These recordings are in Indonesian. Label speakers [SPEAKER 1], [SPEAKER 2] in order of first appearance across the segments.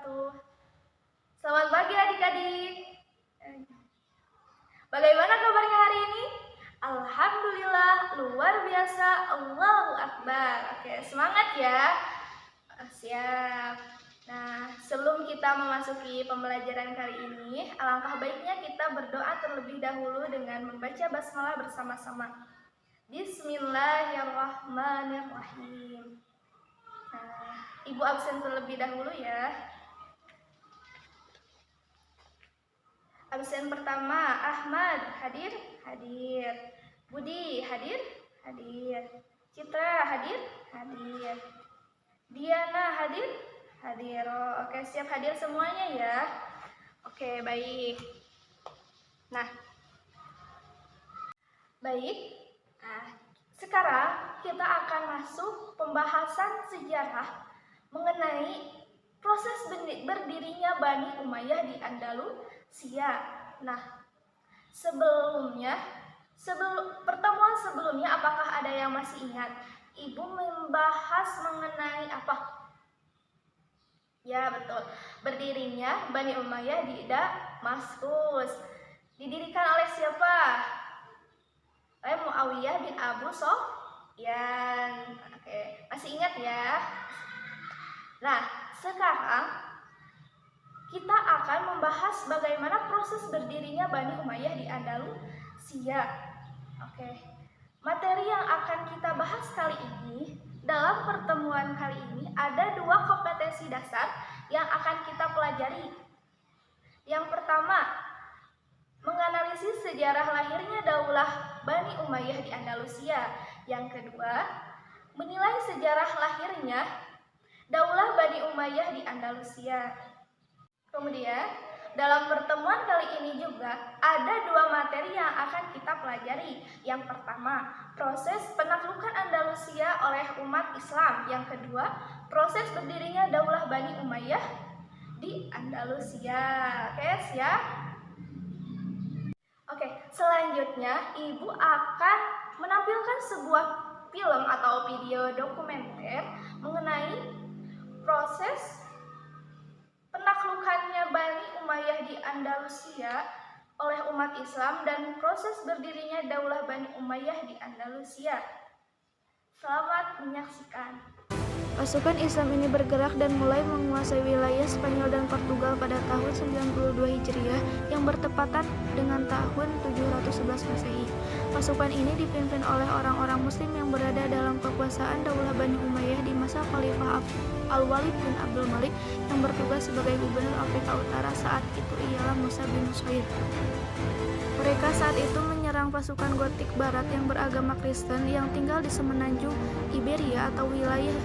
[SPEAKER 1] wabarakatuh. Selamat pagi adik-adik. Bagaimana kabarnya hari ini? Alhamdulillah, luar biasa, Allahu Akbar. Oke, semangat ya. Siap. Nah, sebelum kita memasuki pembelajaran kali ini, alangkah baiknya kita berdoa terlebih dahulu dengan membaca basmalah bersama-sama. Bismillahirrahmanirrahim. Nah, Ibu absen terlebih dahulu ya. Absen pertama, Ahmad, hadir? Hadir. Budi, hadir? Hadir. Citra, hadir? Hadir. Diana, hadir? Hadir. Oh, oke, siap hadir semuanya ya. Oke, baik. Nah, baik. Nah, sekarang kita akan masuk pembahasan sejarah mengenai proses berdirinya Bani Umayyah di Andalusia. Nah, pertemuan sebelumnya apakah ada yang masih ingat? Ibu membahas mengenai apa? Ya, betul. Berdirinya Bani Umayyah di Damaskus. Didirikan oleh siapa? Oleh Muawiyah bin Abu Sufyan. Oke, masih ingat ya? Nah, sekarang kita akan membahas bagaimana proses berdirinya Bani Umayyah di Andalusia. Oke. Materi yang akan kita bahas kali ini, dalam pertemuan kali ini ada dua kompetensi dasar yang akan kita pelajari. Yang pertama, menganalisis sejarah lahirnya Daulah Bani Umayyah di Andalusia. Yang kedua, menilai sejarah lahirnya Daulah Bani Umayyah di Andalusia. Kemudian, dalam pertemuan kali ini juga ada dua materi yang akan kita pelajari. Yang pertama, proses penaklukan Andalusia oleh umat Islam. Yang kedua, proses berdirinya Daulah Bani Umayyah di Andalusia. Oke, siap? Oke, selanjutnya Ibu akan menampilkan sebuah film atau video dokumenter mengenai proses penaklukannya Bani Umayyah di Andalusia oleh umat Islam dan proses berdirinya Daulah Bani Umayyah di Andalusia. Selamat menyaksikan.
[SPEAKER 2] Pasukan Islam ini bergerak dan mulai menguasai wilayah Spanyol dan Portugal pada tahun 92 Hijriah yang bertepatan dengan tahun 711 Masehi. Pasukan ini dipimpin oleh orang-orang muslim yang berada dalam kekuasaan Daulah Bani Umayyah di masa Khalifah Al-Walid bin Abdul Malik yang bertugas sebagai gubernur Afrika Utara saat itu ialah Musa bin Nusayr. Mereka saat itu menyerang pasukan Gotik Barat yang beragama Kristen yang tinggal di semenanjung Iberia atau wilayah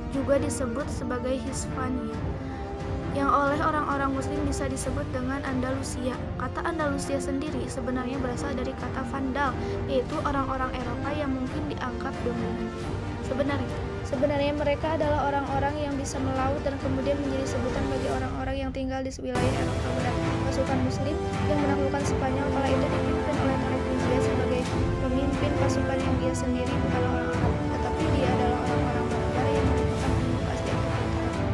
[SPEAKER 2] juga disebut sebagai Hispania, yang oleh orang-orang muslim bisa disebut dengan Andalusia. Kata Andalusia sendiri sebenarnya berasal dari kata Vandal, yaitu orang-orang Eropa yang mungkin dianggap dominan. Sebenarnya mereka adalah orang-orang yang bisa melaut dan kemudian menjadi sebutan bagi orang-orang yang tinggal di wilayah Eropa Barat. Pasukan muslim yang menaklukkan Spanyol kala itu dipimpin oleh Tariq bin Ziyad sebagai pemimpin pasukan yang dia sendiri bukanlah orang Arab, tetapi dia adalah orang-orang barbar yang merupakan penduduk asli Afrika Utara.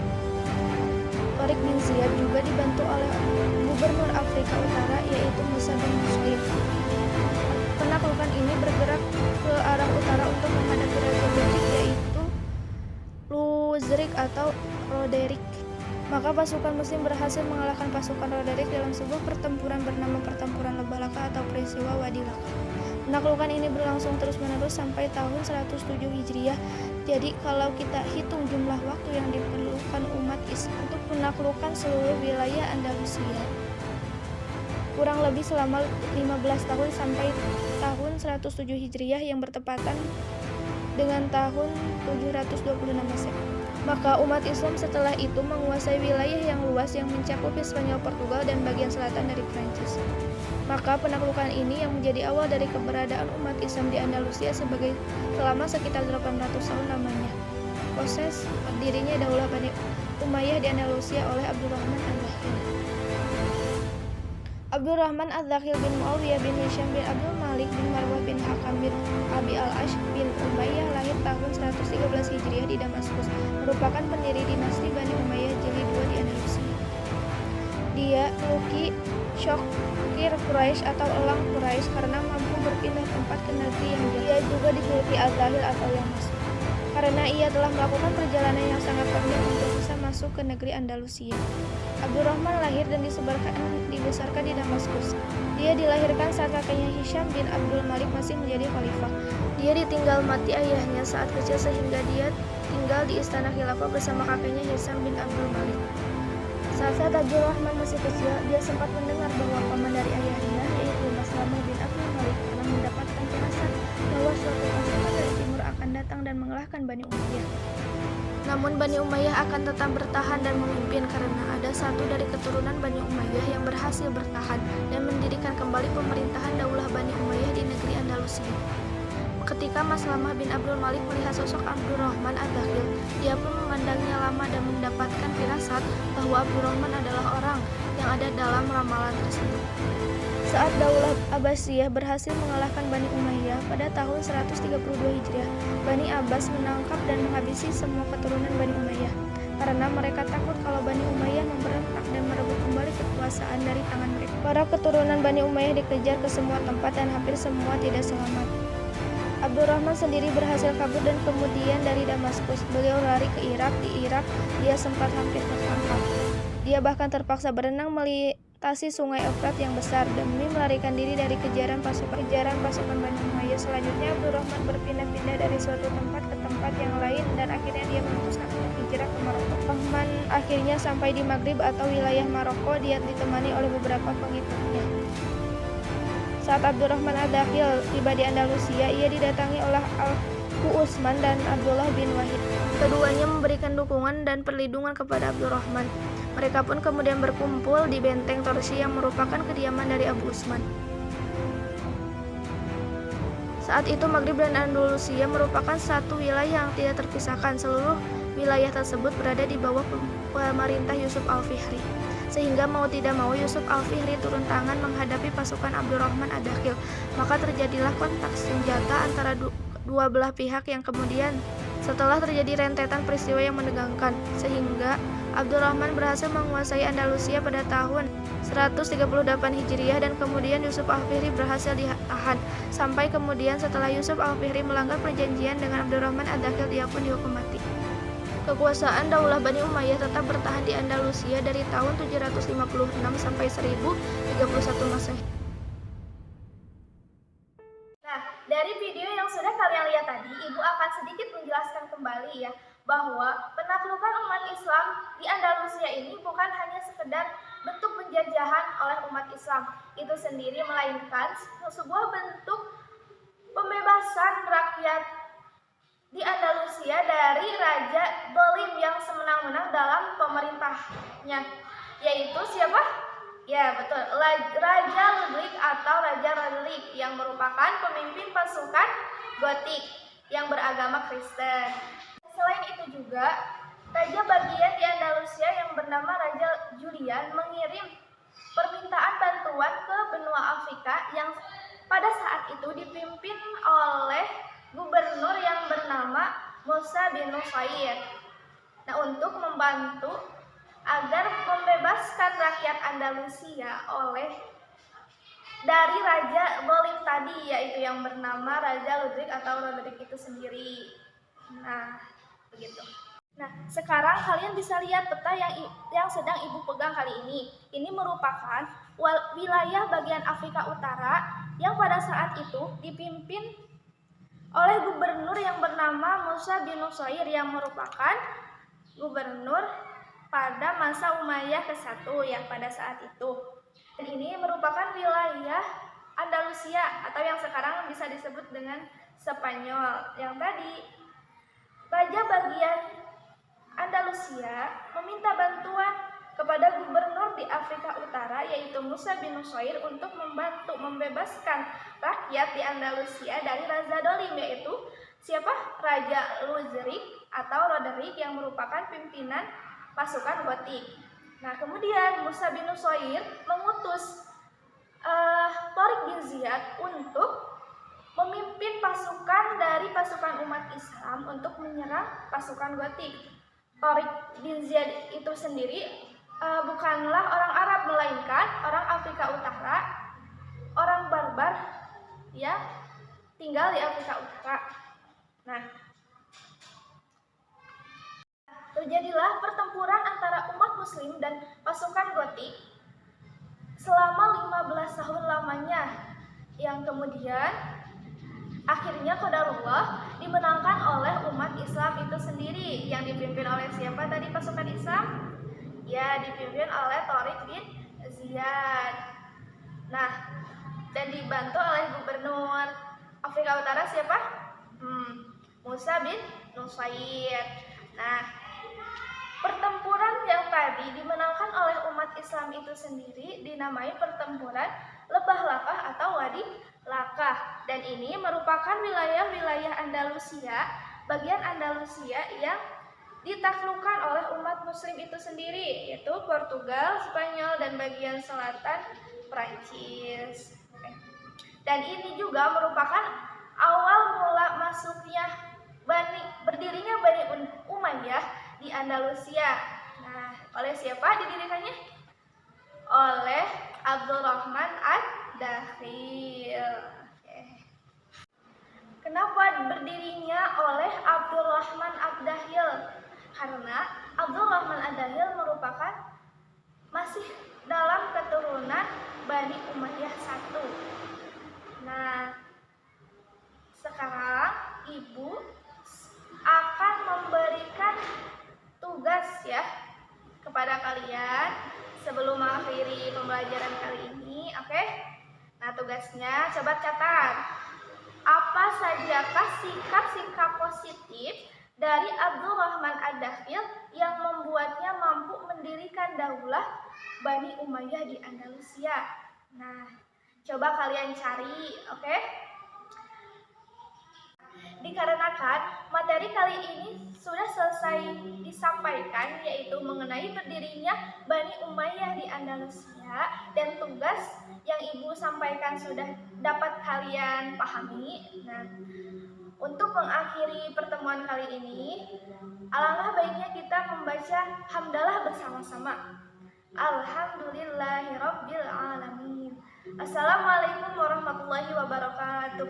[SPEAKER 2] Tariq bin Ziyad juga dibantu oleh gubernur Afrika Utara yaitu Musa bin Nusayr. Penaklukan ini bergerak ke arah utara untuk menghadapi Raja Gotik yaitu Luzrik atau Roderick. Maka pasukan muslim berhasil mengalahkan pasukan Roderick dalam sebuah pertempuran bernama Pertempuran Lebalaka atau Peristiwa Wadi Laka. Penaklukan ini berlangsung terus-menerus sampai tahun 107 Hijriah. Jadi kalau kita hitung jumlah waktu yang diperlukan umat Islam untuk menaklukkan seluruh wilayah Andalusia, kurang lebih selama 15 tahun sampai tahun 107 Hijriah yang bertepatan dengan tahun 726 Masehi. Maka umat Islam setelah itu menguasai wilayah yang luas yang mencakup Spanyol, Portugal, dan bagian selatan dari Prancis. Maka penaklukan ini yang menjadi awal dari keberadaan umat Islam di Andalusia selama sekitar 800 tahun lamanya. Proses berdirinya Daulah Bani Umayyah di Andalusia oleh Abdurrahman Al-Dakhil. Abdurrahman Al-Dakhil bin Muawiyah bin Hisham bin Abdul Malik bin Marwah bin Hakam bin Abi al-Ash bin Umayyah lahir tahun 113 Hijriah di Damaskus, merupakan pendiri dinasti Bani Umayyah jilid 2 di Andalusia. ketiga, Luki Syokir Quraisy atau Elang Quraisy karena mampu berpindah tempat ke negeri yang jauh. Ia juga dijuluki Al-Zahil atau yang masuk, karena ia telah melakukan perjalanan yang sangat panjang untuk bisa masuk ke negeri Andalusia. Abdurrahman lahir dan dibesarkan di Damaskus. Dia dilahirkan saat kakeknya Hisham bin Abdul Malik masih menjadi khalifah. Dia ditinggal mati ayahnya saat kecil sehingga dia tinggal di istana khilafah bersama kakeknya Hisham bin Abdul Malik. Saat Abdurrahman masih kecil, dia sempat mendengar bahwa paman dari ayahnya, yaitu Maslamah bin Abdul Malik, telah mendapatkan firasat bahwa suatu pasukan dari timur akan datang dan mengalahkan Bani Umayyah. Namun Bani Umayyah akan tetap bertahan dan memimpin karena ada satu dari keturunan Bani Umayyah yang berhasil bertahan dan mendirikan kembali pemerintahan Daulah Bani Umayyah di negeri Andalusia. Ketika Maslamah bin Abdul Malik melihat sosok Abdurrahman Ad-Dakhil, dia pun memandangnya lama dan mendapatkan firasat bahwa Abdurrahman adalah orang yang ada dalam ramalan tersebut. Saat Daulah Abbasiyah berhasil mengalahkan Bani Umayyah pada tahun 132 Hijriah, Bani Abbas menangkap dan menghabisi semua keturunan Bani Umayyah karena mereka takut kalau Bani Umayyah memberontak dan merebut kembali kekuasaan dari tangan mereka. Para keturunan Bani Umayyah dikejar ke semua tempat dan hampir semua tidak selamat. Abdurrahman sendiri berhasil kabur dan kemudian dari Damaskus, beliau lari ke Irak. Di Irak, dia sempat hampir tertangkap. Dia bahkan terpaksa berenang melintasi sungai Efrat yang besar demi melarikan diri dari kejaran pasukan Bani Umayyah. Selanjutnya, Abdurrahman berpindah-pindah dari suatu tempat ke tempat yang lain dan akhirnya dia memutuskan untuk hijrah ke Maroko. Abdurrahman akhirnya sampai di Maghrib atau wilayah Maroko. Dia ditemani oleh beberapa pengikutnya. Saat Abdurrahman Ad-Dakhil tiba di Andalusia, ia didatangi oleh Al-Ku Utsman dan Abdullah bin Wahid. Keduanya memberikan dukungan dan perlindungan kepada Abdurrahman. Mereka pun kemudian berkumpul di benteng Torsi yang merupakan kediaman dari Abu Utsman. Saat itu Maghrib dan Andalusia merupakan satu wilayah yang tidak terpisahkan. Seluruh wilayah tersebut berada di bawah pemerintah Yusuf Al-Fihri. Sehingga mau tidak mau Yusuf Al-Fihri turun tangan menghadapi pasukan Abdurrahman Ad-Dakhil. Maka terjadilah kontak senjata antara dua belah pihak yang kemudian setelah terjadi rentetan peristiwa yang menegangkan, sehingga Abdurrahman berhasil menguasai Andalusia pada tahun 138 Hijriah dan kemudian Yusuf Al-Fihri berhasil ditahan. Sampai kemudian setelah Yusuf Al-Fihri melanggar perjanjian dengan Abdurrahman Ad-Dakhil, dia pun dihukum mati. Kekuasaan Daulah Bani Umayyah tetap bertahan di Andalusia dari tahun 756 sampai 1031 Masehi.
[SPEAKER 1] Nah, dari video yang sudah kalian lihat tadi, Ibu akan sedikit menjelaskan kembali ya, bahwa penaklukan umat Islam di Andalusia ini bukan hanya sekedar bentuk penjajahan oleh umat Islam itu sendiri, melainkan sebuah bentuk pembebasan rakyat di Andalusia dari Raja Dolim yang semenang-menang dalam pemerintahnya, yaitu siapa? Ya betul, Raja Ludwig atau Raja Roderick yang merupakan pemimpin pasukan Gotik yang beragama Kristen. Selain itu juga, raja bagian di Andalusia yang bernama Raja Julian mengirim permintaan bantuan ke benua Afrika yang pada saat itu dipimpin oleh gubernur yang bernama Musa bin Nusair. Nah, untuk membantu agar membebaskan rakyat Andalusia dari Raja Dolim tadi, yaitu yang bernama Raja Ludwig atau Roderick itu sendiri. Nah, begitu. Nah, sekarang kalian bisa lihat peta yang sedang Ibu pegang kali ini. Ini merupakan wilayah bagian Afrika Utara yang pada saat itu dipimpin oleh gubernur yang bernama Musa bin Nusair yang merupakan gubernur pada masa Umayyah ke-1 yang pada saat itu. Dan ini merupakan wilayah Andalusia atau yang sekarang bisa disebut dengan Spanyol. Yang tadi, raja bagian Andalusia meminta bantuan kepada gubernur di Afrika Utara yaitu Musa bin Nusair untuk membantu membebaskan rakyat di Andalusia dari Raja Dolim, yaitu siapa? Raja Ludwig atau Roderick yang merupakan pimpinan pasukan Gotik. Nah, kemudian Musa bin Nusair mengutus Tariq bin Ziyad untuk memimpin pasukan dari pasukan umat Islam untuk menyerang pasukan Gotik. Tariq bin Ziyad itu sendiri bukanlah orang Arab, melainkan orang Afrika Utara, orang barbar yang tinggal di Afrika Utara. Nah, terjadilah pertempuran antara umat muslim dan pasukan Gotik selama 15 tahun lamanya, yang kemudian akhirnya qadarullah dimenangkan oleh umat Islam itu sendiri, yang dipimpin oleh siapa tadi pasukan Islam? Ya, dipimpin oleh Tariq bin Ziyad. Nah, dan dibantu oleh gubernur Afrika Utara siapa? Musa bin Nusair. Nah, pertempuran yang tadi dimenangkan oleh umat Islam itu sendiri dinamai pertempuran Lebah Lakah atau Wadi Lakah, dan ini merupakan wilayah-wilayah Andalusia, bagian Andalusia yang ditaklukkan oleh umat muslim itu sendiri, yaitu Portugal, Spanyol, dan bagian selatan Prancis. Dan ini juga merupakan awal mula masuknya berdirinya Bani Umayyah di Andalusia. Nah, oleh siapa didirikannya? Oleh Abdurrahman ad-Dakhil. Kenapa berdirinya oleh Abdurrahman ad-Dakhil? Karena Abdurrahman ad-Dakhil merupakan masih dalam keturunan Bani Umayyah I. Nah, sekarang ibu akan memberikan tugas ya kepada kalian sebelum mengakhiri pembelajaran kali ini, oke? Nah, tugasnya coba catat. Apa sajakah sikap-sikap positif dari Abdurrahman ad-Dakhil yang membuatnya mampu mendirikan daulah Bani Umayyah di Andalusia? Nah, coba kalian cari, oke? Dikarenakan materi kali ini sudah selesai disampaikan, yaitu mengenai berdirinya Bani Umayyah di Andalusia, dan tugas yang ibu sampaikan sudah dapat kalian pahami. Nah, untuk mengakhiri pertemuan kali ini, alangkah baiknya kita membaca hamdalah bersama-sama. Alhamdulillahirabbil alamin. Assalamualaikum warahmatullahi wabarakatuh.